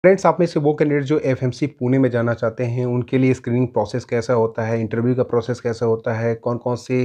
Friends, आप में से वो कैंडिडेट जो एफएमसी पुणे में जाना चाहते हैं, उनके लिए स्क्रीनिंग प्रोसेस कैसा होता है, इंटरव्यू का प्रोसेस कैसा होता है, कौन-कौन से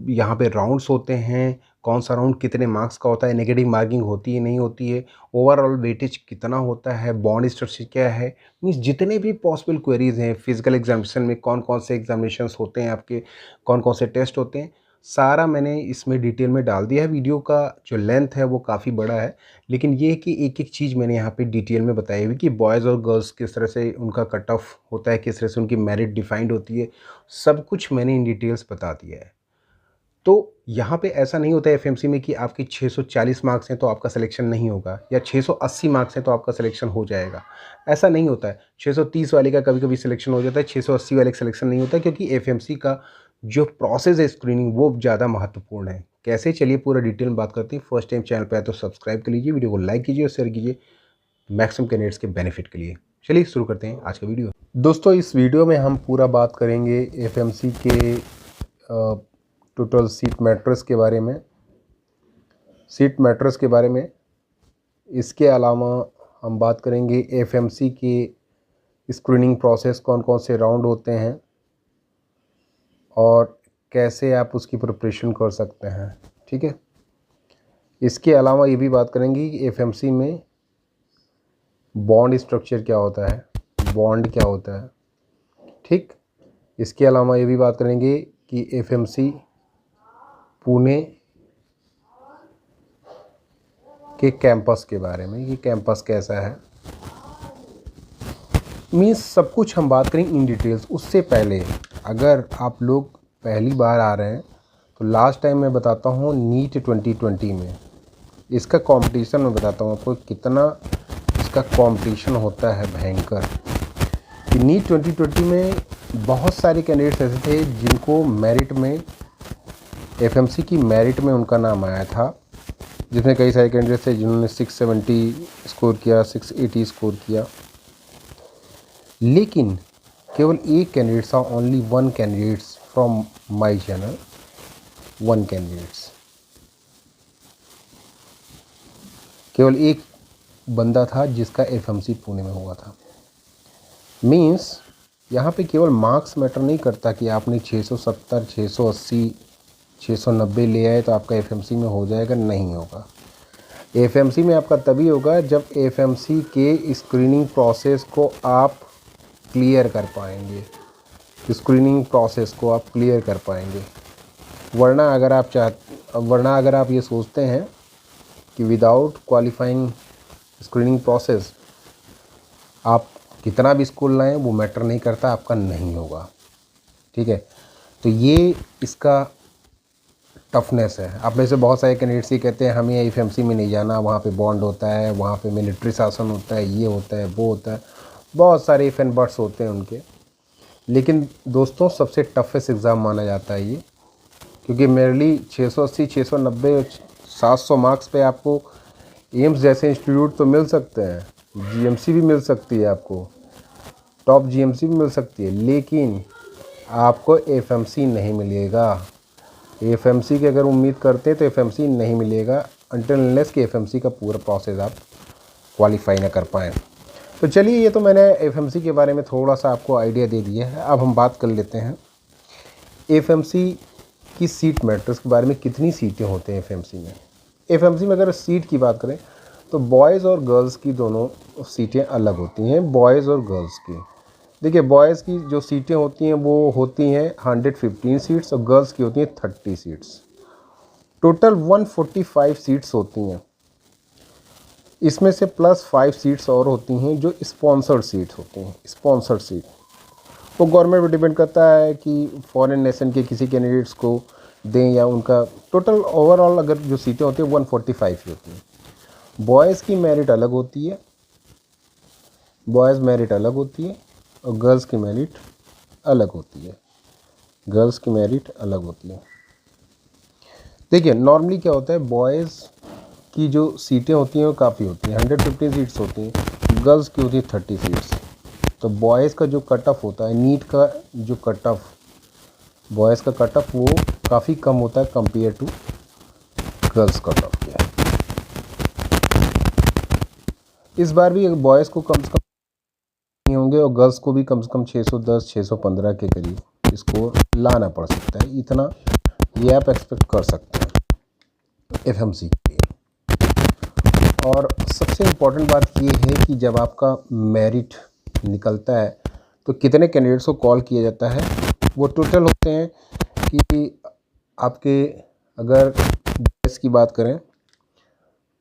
यहाँ पे राउंड्स होते हैं, कौन-सा राउंड कितने मार्क्स का होता है, नेगेटिव मार्किंग होती है, नहीं होती है, ओवरऑल वेटेज कितना होता है, बॉन्ड स्ट्रक्चर क्या है, मीन्स जितने भी पॉसिबल क्वेरीज़ हैं, फिजिकल एग्जामिनेशन में कौन-कौन से एग्जामिनेशंस होते हैं आपके, कौन-कौन से टेस्ट होते हैं, सारा मैंने इसमें डिटेल में डाल दिया है। वीडियो का जो लेंथ है वो काफ़ी बड़ा है, लेकिन ये है कि एक-एक चीज़ मैंने यहाँ पे डिटेल में बताई हुई कि बॉयज़ और गर्ल्स किस तरह से उनका कट ऑफ होता है, किस तरह से उनकी मेरिट डिफाइंड होती है, सब कुछ मैंने इन डिटेल्स बता दिया है। तो यहाँ पे ऐसा नहीं होता है एफएमसी में कि आपके 640 मार्क्स हैं तो आपका सिलेक्शन नहीं होगा या 680 मार्क्स हैं तो आपका सिलेक्शन हो जाएगा। ऐसा नहीं होता है। 630 वाले का कभी-कभी सिलेक्शन हो जाता है, 680 वाले का सिलेक्शन नहीं होता, क्योंकि एफएमसी का जो प्रोसेस है स्क्रीनिंग वो ज़्यादा महत्वपूर्ण है। कैसे, चलिए पूरा डिटेल में बात करते हैं। फर्स्ट टाइम चैनल पे आए तो सब्सक्राइब कर लीजिए, वीडियो को लाइक कीजिए और शेयर कीजिए मैक्सिमम कैंडिडेट्स के बेनिफिट के लिए। चलिए शुरू करते हैं आज का वीडियो। दोस्तों, इस वीडियो में हम पूरा बात करेंगे एफएमसी के टोटल सीट मैट्रिक्स के बारे में, इसके अलावा हम बात करेंगे एफएमसी के स्क्रीनिंग प्रोसेस, कौन कौन से राउंड होते हैं और कैसे आप उसकी प्रिपरेशन कर सकते हैं। ठीक है, इसके अलावा ये भी बात करेंगे कि एफएमसी में बॉन्ड स्ट्रक्चर क्या होता है, बॉन्ड क्या होता है। ठीक, इसके अलावा ये भी बात करेंगे कि एफएमसी पुणे के कैंपस के बारे में, ये कैंपस कैसा है, मीन्स सब कुछ हम बात करेंगे इन डिटेल्स। उससे पहले अगर आप लोग पहली बार आ रहे हैं तो लास्ट टाइम मैं बताता हूँ नीट 2020 में इसका कंपटीशन मैं बताता हूँ आपको कितना इसका कंपटीशन होता है भयंकर। कि नीट 2020 में बहुत सारे कैंडिडेट्स ऐसे थे जिनको मेरिट में, एफएमसी की मेरिट में उनका नाम आया था, जिसमें कई सारे कैंडिडेट्स थे जिन्होंने 670 स्कोर किया, 680 स्कोर किया, लेकिन केवल एक कैंडिडेट था, only one candidates from my channel, one candidates, केवल एक बंदा था जिसका एफएमसी पुणे में हुआ था। मीन्स यहाँ पे केवल मार्क्स मैटर नहीं करता कि आपने 670, 680, 690 ले आए तो आपका एफएमसी में हो जाएगा, नहीं होगा। एफएमसी में आपका तभी होगा जब एफएमसी के स्क्रीनिंग प्रोसेस को आप क्लियर कर पाएंगे, स्क्रीनिंग प्रोसेस को आप क्लियर कर पाएंगे। वरना अगर आप ये सोचते हैं कि विदाउट क्वालिफाइंग स्क्रीनिंग प्रोसेस आप कितना भी स्कोर लाएं वो मैटर नहीं करता, आपका नहीं होगा। ठीक है, तो ये इसका टफनेस है। आप में से बहुत सारे कैंडिडेट्स ये कहते हैं हमें एफएमसी में नहीं जाना, वहाँ पे बॉन्ड होता है, वहाँ पे मिलिट्री शासन होता है, ये होता है, वो होता है, बहुत सारे इफ एंड बट्स होते हैं उनके। लेकिन दोस्तों, सबसे टफेस्ट एग्ज़ाम माना जाता है ये, क्योंकि मेरली 680, 690, 700 मार्क्स पे आपको एम्स जैसे इंस्टीट्यूट तो मिल सकते हैं, जीएमसी भी मिल सकती है, आपको टॉप जीएमसी भी मिल सकती है, लेकिन आपको एफएमसी नहीं मिलेगा। एफएमसी की अगर उम्मीद करते हैं तो एफएमसी नहीं मिलेगा अनटिल अनलेस कि एफएमसी का पूरा प्रोसेस आप क्वालिफाई ना कर पाएँ। तो चलिए, ये तो मैंने एफएमसी के बारे में थोड़ा सा आपको आइडिया दे दिया है। अब हम बात कर लेते हैं एफएमसी की सीट मैट्रिक्स के बारे में। कितनी सीटें होते हैं एफएमसी में? एफएमसी में अगर सीट की बात करें तो बॉयज़ और गर्ल्स की दोनों सीटें अलग होती हैं, बॉयज़ और गर्ल्स की। देखिए, बॉयज़ की जो सीटें होती हैं वो होती हैं 115 सीट्स और गर्ल्स की होती हैं 30 सीट्स। टोटल 145 सीट्स होती हैं। इसमें से प्लस 5 सीट्स और होती हैं जो स्पॉन्सर्ड सीट्स होती हैं। स्पॉन्सर्ड सीट वो गवर्नमेंट पर डिपेंड करता है कि फॉरेन नेशन के किसी कैंडिडेट्स को दें या उनका। टोटल ओवरऑल अगर जो सीटें होती हैं 145 ही होती हैं। बॉयज़ की मेरिट अलग होती है, बॉयज़ मेरिट अलग होती है और गर्ल्स की मेरिट अलग होती है, गर्ल्स की मेरिट अलग होती है। देखिए, नॉर्मली क्या होता है, बॉयज़ की जो सीटें होती हैं वो काफ़ी होती हैं, 115 सीट्स होती हैं, गर्ल्स की होती है 30 सीट्स। तो बॉयज़ का जो कट ऑफ होता है, नीट का जो कट ऑफ, बॉयज़ का कट ऑफ वो काफ़ी कम होता है compare to girls cut off के। इस बार भी बॉयज़ को कम से कम नहीं होंगे और गर्ल्स को भी कम से कम 610 615 के करीब स्कोर लाना पड़ सकता है, इतना ये आप एक्सपेक्ट कर सकते हैं एफएमसी के लिए। और सबसे इम्पोर्टेंट बात ये है कि जब आपका मेरिट निकलता है तो कितने कैंडिडेट्स को कॉल किया जाता है। वो टोटल होते हैं कि आपके, अगर बॉयज़ की बात करें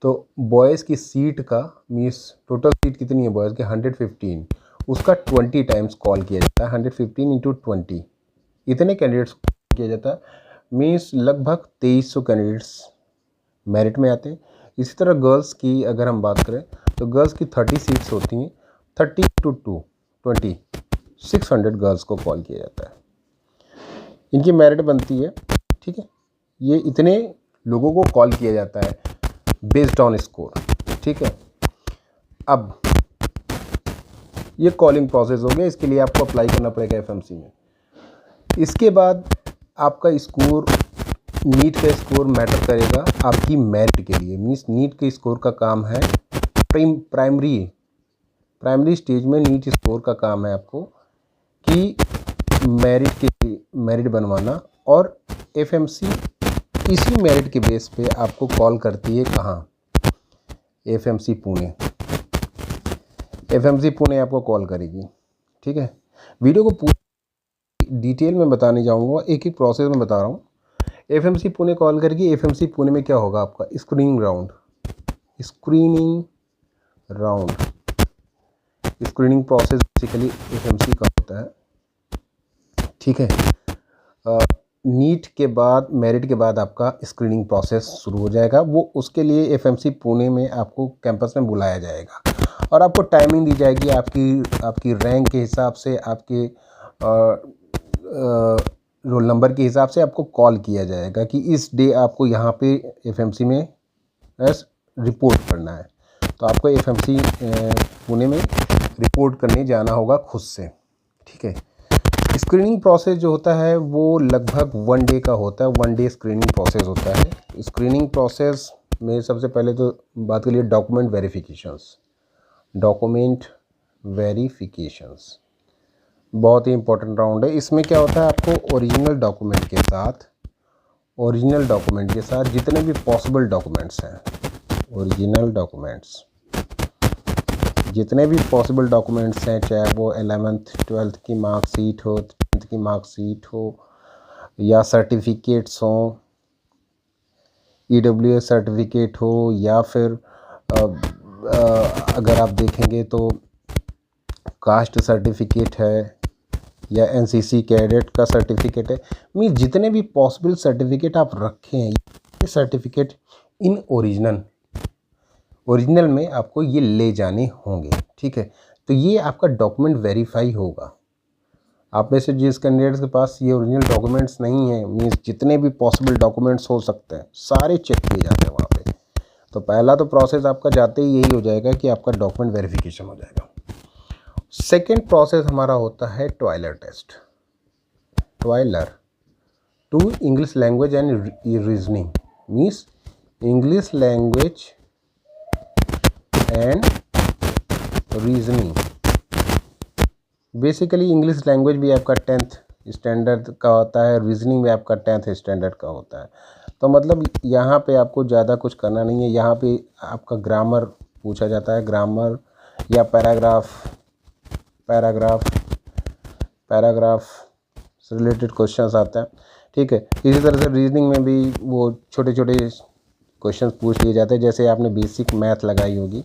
तो बॉयज़ की सीट का मीन्स टोटल सीट कितनी है बॉयज़ के 115, उसका 20 टाइम्स कॉल किया जाता है। 115 इंटू 20 इतने कैंडिडेट्स को किया जाता है, मीन्स लगभग 2300 कैंडिडेट्स मेरिट में आते हैं। इसी तरह गर्ल्स की अगर हम बात करें तो गर्ल्स की 30 सीट्स होती हैं, 30 टू 20 600 गर्ल्स को कॉल किया जाता है, इनकी मेरिट बनती है। ठीक है, ये इतने लोगों को कॉल किया जाता है बेस्ड ऑन स्कोर। ठीक है, अब ये कॉलिंग प्रोसेस हो गया, इसके लिए आपको अप्लाई करना पड़ेगा एफएमसी में। इसके बाद आपका स्कोर, नीट का स्कोर मैटर करेगा आपकी मेरिट के लिए। मीन्स नीट के स्कोर का काम है प्राइमरी स्टेज में नीट स्कोर का काम है आपको कि मेरिट बनवाना, और एफएमसी इसी मेरिट के बेस पे आपको कॉल करती है। कहाँ? एफएमसी पुणे आपको कॉल करेगी। ठीक है, वीडियो को पूरी डिटेल में बताने जाऊंगा, एक एक प्रोसेस में बता रहा हूँ। एफएमसी पुणे कॉल करके एफएमसी पुणे में क्या होगा, आपका स्क्रीनिंग प्रोसेस बेसिकली एफएमसी का होता है। ठीक है, नीट के बाद, मेरिट के बाद आपका स्क्रीनिंग प्रोसेस शुरू हो जाएगा। वो उसके लिए एफएमसी पुणे में आपको कैंपस में बुलाया जाएगा और आपको टाइमिंग दी जाएगी आपकी रैंक के हिसाब से, आपके रोल नंबर के हिसाब से आपको कॉल किया जाएगा कि इस डे आपको यहाँ पे एफएमसी में रिपोर्ट करना है। तो आपको एफएमसी पुणे में रिपोर्ट करने जाना होगा खुद से। ठीक है, स्क्रीनिंग प्रोसेस जो होता है वो लगभग 1 डे का होता है। 1 डे स्क्रीनिंग प्रोसेस होता है। स्क्रीनिंग प्रोसेस में सबसे पहले तो बात करिए डॉक्यूमेंट वेरिफिकेशंस बहुत ही इंपॉर्टेंट राउंड है। इसमें क्या होता है, आपको ओरिजिनल डॉक्यूमेंट के साथ जितने भी पॉसिबल डॉक्यूमेंट्स हैं, जितने भी पॉसिबल डॉक्यूमेंट्स हैं, चाहे वो 11th 12th की मार्कशीट हो, 10th की मार्कशीट हो, या सर्टिफिकेट्स हों, EWS सर्टिफिकेट हो, या फिर अगर आप देखेंगे तो कास्ट सर्टिफिकेट है या NCC कैडेट का सर्टिफिकेट है। मीन्स जितने भी पॉसिबल सर्टिफिकेट आप रखे हैं, ये सर्टिफिकेट इन ओरिजिनल में आपको ये ले जाने होंगे। ठीक है, तो ये आपका डॉक्यूमेंट वेरीफाई होगा। आप में से जिस कैंडिडेट्स के पास ये ओरिजिनल डॉक्यूमेंट्स नहीं है, मीन्स जितने भी पॉसिबल डॉक्यूमेंट्स हो सकते हैं सारे चेक किए जाते हैं वहाँ पे। तो पहला तो प्रोसेस आपका जाते ही यही हो जाएगा कि आपका डॉक्यूमेंट वेरिफिकेशन हो जाएगा। सेकेंड प्रोसेस हमारा होता है ट्वाइलर test. Two English language and reasoning, means English language and reasoning. Basically English language भी आपका 10th स्टैंडर्ड का होता है, रीजनिंग भी आपका 10th स्टैंडर्ड का होता है। तो मतलब यहाँ पे आपको ज़्यादा कुछ करना नहीं है। यहाँ पे आपका ग्रामर पूछा जाता है, ग्रामर या पैराग्राफ से रिलेटेड क्वेश्चंस आते हैं। ठीक है, इसी तरह से रीजनिंग में भी वो छोटे छोटे क्वेश्चंस पूछ लिए जाते हैं। जैसे आपने बेसिक मैथ लगाई होगी,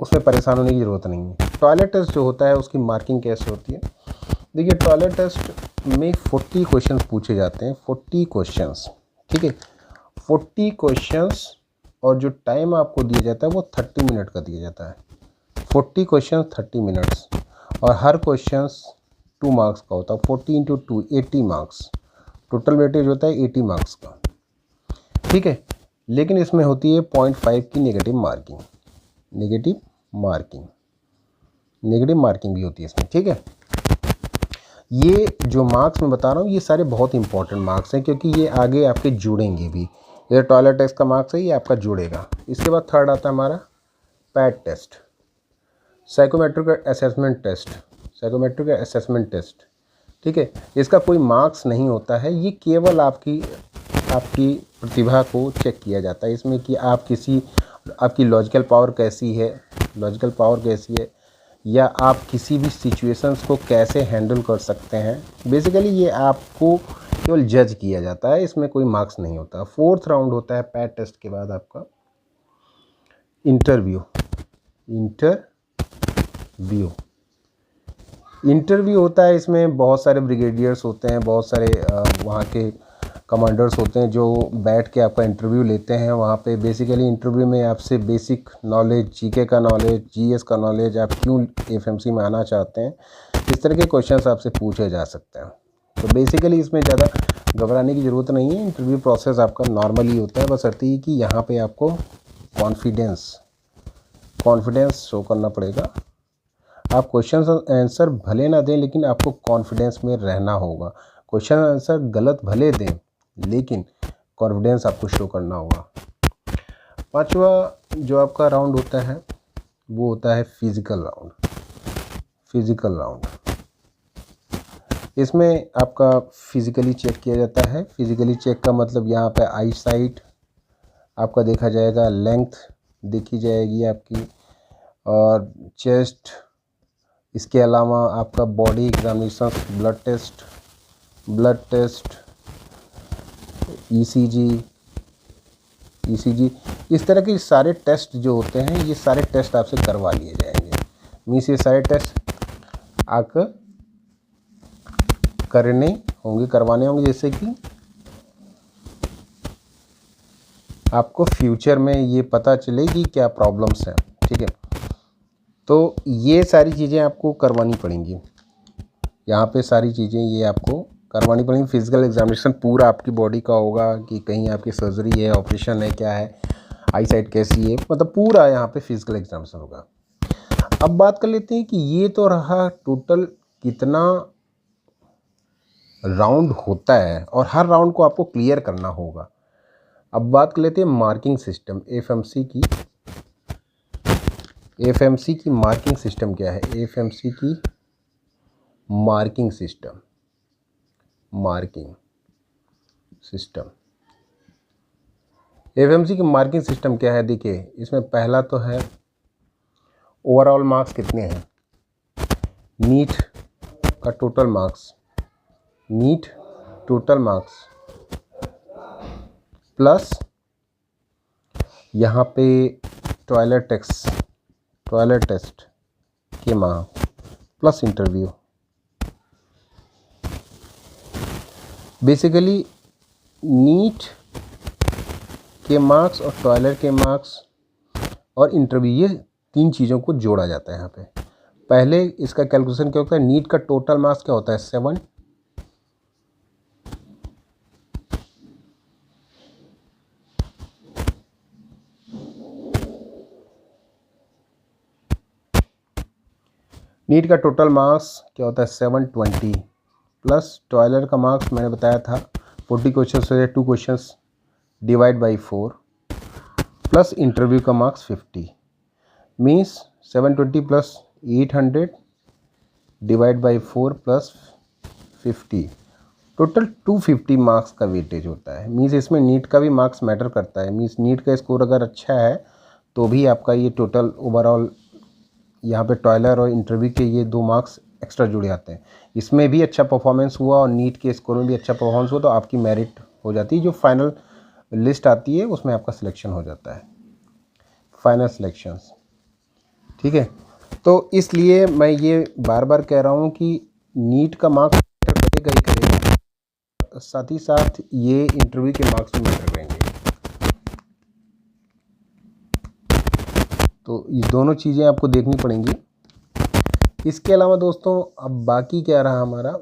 उसमें परेशान होने की ज़रूरत नहीं है। टॉयलेट टेस्ट जो होता है उसकी मार्किंग कैसे होती है, देखिए टॉयलेट टेस्ट में 40 क्वेश्चंस पूछे जाते हैं। 40 क्वेश्चंस, ठीक है, 40 क्वेश्चंस, और जो टाइम आपको दिया जाता है वो 30 मिनट का दिया जाता है। 40 क्वेश्चन 30 मिनट्स, और हर क्वेश्चन 2 मार्क्स का होता है। 40 इंटू 2 80 मार्क्स, टोटल वेटेज होता है 80 मार्क्स का। ठीक है, लेकिन इसमें होती है 0.5 की नेगेटिव मार्किंग भी होती है इसमें। ठीक है, ये जो मार्क्स मैं बता रहा हूँ ये सारे बहुत इंपॉर्टेंट मार्क्स हैं, क्योंकि ये आगे आपके जुड़ेंगे भी। ये टॉयलेट टेस्ट का मार्क्स है, ये आपका जुड़ेगा। इसके बाद थर्ड आता है हमारा PAT test, psychometric assessment test, psychometric assessment test, ठीक है। इसका कोई मार्क्स नहीं होता है, ये केवल आपकी प्रतिभा को चेक किया जाता है इसमें कि आपकी लॉजिकल पावर कैसी है, या आप किसी भी सिचुएशंस को कैसे हैंडल कर सकते हैं। बेसिकली ये आपको केवल जज किया जाता है, इसमें कोई मार्क्स नहीं होता। 4th राउंड होता है पैट टेस्ट के बाद आपका इंटरव्यू होता है। इसमें बहुत सारे ब्रिगेडियर्स होते हैं, बहुत सारे वहाँ के कमांडर्स होते हैं जो बैठ के आपका इंटरव्यू लेते हैं। वहाँ पे बेसिकली इंटरव्यू में आपसे बेसिक नॉलेज, जीके का नॉलेज, जीएस का नॉलेज, आप क्यों एफएमसी में आना चाहते हैं, इस तरह के क्वेश्चंस आपसे पूछे जा सकते हैं। तो बेसिकली इसमें ज़्यादा घबराने की ज़रूरत नहीं है, इंटरव्यू प्रोसेस आपका नॉर्मली होता है। बस ये कि यहाँ पर आपको कॉन्फिडेंस शो करना पड़ेगा। आप क्वेश्चन आंसर भले ना दें, लेकिन आपको कॉन्फिडेंस में रहना होगा। क्वेश्चन आंसर गलत भले दें, लेकिन कॉन्फिडेंस आपको शो करना होगा। 5वां जो आपका राउंड होता है वो होता है फिज़िकल राउंड। इसमें आपका फिज़िकली चेक किया जाता है। फिज़िकली चेक का मतलब यहाँ पे आई साइट आपका देखा जाएगा, लेंथ देखी जाएगी आपकी, और चेस्ट। इसके अलावा आपका body examination, blood test, ECG, इस तरह के सारे टेस्ट जो होते हैं, ये सारे टेस्ट आपसे करवा लिए जाएंगे। मीन्स ये सारे टेस्ट आपको करवाने होंगे, जैसे कि आपको फ्यूचर में ये पता चले कि क्या प्रॉब्लम्स हैं, ठीक है। तो ये सारी चीज़ें आपको करवानी पड़ेंगी, यहाँ पे सारी चीज़ें ये आपको करवानी पड़ेंगी। फिजिकल एग्जामिनेशन पूरा आपकी बॉडी का होगा कि कहीं आपकी सर्जरी है, ऑपरेशन है, क्या है, आई साइट कैसी है, मतलब पूरा यहाँ पे फिजिकल एग्जामिनेशन होगा। अब बात कर लेते हैं कि ये तो रहा टोटल कितना राउंड होता है और हर राउंड को आपको क्लियर करना होगा। अब बात कर लेते हैं मार्किंग सिस्टम, एफएमसी की मार्किंग सिस्टम क्या है। एफएमसी की मार्किंग सिस्टम एफएमसी की मार्किंग सिस्टम क्या है। देखिए, इसमें पहला तो है ओवरऑल मार्क्स कितने हैं, नीट का टोटल मार्क्स प्लस यहाँ पे टॉयलेट टेस्ट के marks plus interview. Basically NEET के मार्क्स और टॉयलेट के मार्क्स और इंटरव्यू, ये 3 चीज़ों को जोड़ा जाता है यहाँ पे। पहले इसका कैलकुलेशन क्या होता है, नीट का टोटल मार्क्स क्या होता है 7, नीट का टोटल मार्क्स क्या होता है 720 प्लस टॉयलेट का मार्क्स मैंने बताया था 40 क्वेश्चन से 2 questions divide by 4 plus interview का marks 50, means 720 plus 800 divide by 4 plus 50, total 250 marks का वेटेज होता है। मीन्स इसमें नीट का भी मार्क्स मैटर करता है। मीन्स नीट का स्कोर अगर अच्छा है तो भी आपका ये टोटल ओवरऑल यहाँ पे टॉयलर और इंटरव्यू के ये 2 मार्क्स एक्स्ट्रा जुड़ जाते हैं। इसमें भी अच्छा परफॉर्मेंस हुआ और नीट के स्कोर में भी अच्छा परफॉर्मेंस हुआ तो आपकी मेरिट हो जाती है। जो फाइनल लिस्ट आती है उसमें आपका सिलेक्शन हो जाता है, फाइनल सिलेक्शंस, ठीक है। तो इसलिए मैं ये बार बार कह रहा हूँ कि नीट का मार्क्स मैटर करेगा ही करेगा, साथ ही साथ ये इंटरव्यू के मार्क्स भी मैटर करेंगे। तो ये दोनों चीज़ें आपको देखनी पड़ेंगी। इसके अलावा दोस्तों अब बाकी क्या रहा हमारा,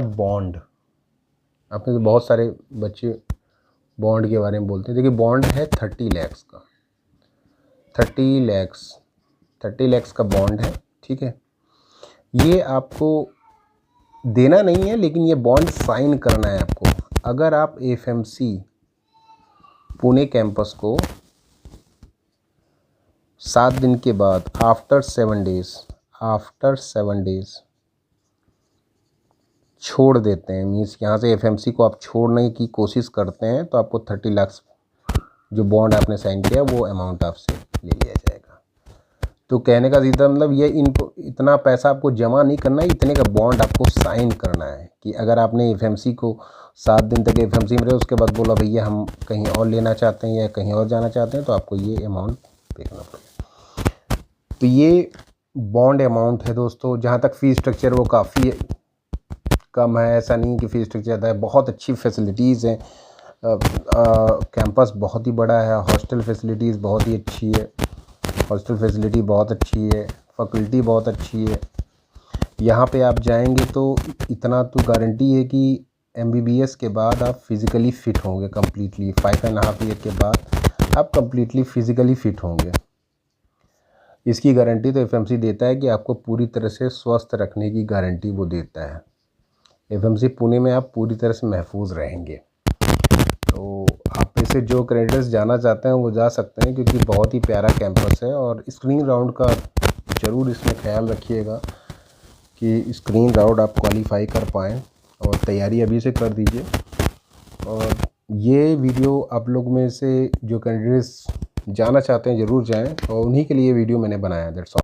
बॉन्ड। आपने तो बहुत सारे बच्चे बॉन्ड के बारे में बोलते हैं। देखिए, बॉन्ड है 30 लाख का, 30 लाख का बॉन्ड है, ठीक है। ये आपको देना नहीं है, लेकिन ये बॉन्ड साइन करना है आपको। अगर आप एफएमसी पुणे कैंपस को 7 दिन के बाद आफ्टर 7 डेज़ छोड़ देते हैं, मीन्स यहाँ से एफएमसी को आप छोड़ने की कोशिश करते हैं तो आपको 30 लाख जो बॉन्ड आपने साइन किया वो अमाउंट आपसे ले लिया जाएगा। तो कहने का सीधा मतलब ये इतना पैसा आपको जमा नहीं करना है, इतने का बॉन्ड आपको साइन करना है कि अगर आपने एफएमसी को 7 दिन तक एफएमसी में रहे, उसके बाद बोला भैया हम कहीं और लेना चाहते हैं या कहीं और जाना चाहते हैं, तो आपको ये अमाउंट पे करना पड़ेगा। तो ये बॉन्ड अमाउंट है दोस्तों। जहाँ तक फ़ी स्ट्रक्चर वो काफ़ी कम है, ऐसा नहीं कि फ़ी स्ट्रक्चर ज़्यादा है, बहुत अच्छी फैसिलिटीज़ हैं। कैंपस बहुत ही बड़ा है, हॉस्टल फैसिलिटीज़ बहुत ही अच्छी है, हॉस्टल फैसिलिटी बहुत अच्छी है, फैकल्टी बहुत अच्छी है। यहाँ पे आप जाएंगे तो इतना तो गारंटी है कि एमबीबीएस के बाद आप फिज़िकली फ़िट होंगे कम्प्लीटली। 5.5 ईयर के बाद आप कम्प्लीटली फ़िज़िकली फ़िट होंगे। इसकी गारंटी तो एफएमसी देता है कि आपको पूरी तरह से स्वस्थ रखने की गारंटी वो देता है। एफएमसी पुणे में आप पूरी तरह से महफूज रहेंगे। तो आप में से जो कैंडिडेट्स जाना चाहते हैं वो जा सकते हैं, क्योंकि बहुत ही प्यारा कैंपस है। और स्क्रीन राउंड का ज़रूर इसमें ख्याल रखिएगा कि स्क्रीन राउंड आप क्वालिफाई कर पाएँ, और तैयारी अभी से कर दीजिए। और ये वीडियो आप लोग में से जो कैंडिडेट्स जाना चाहते हैं ज़रूर जाएं, और उन्हीं के लिए वीडियो मैंने बनाया। That's all.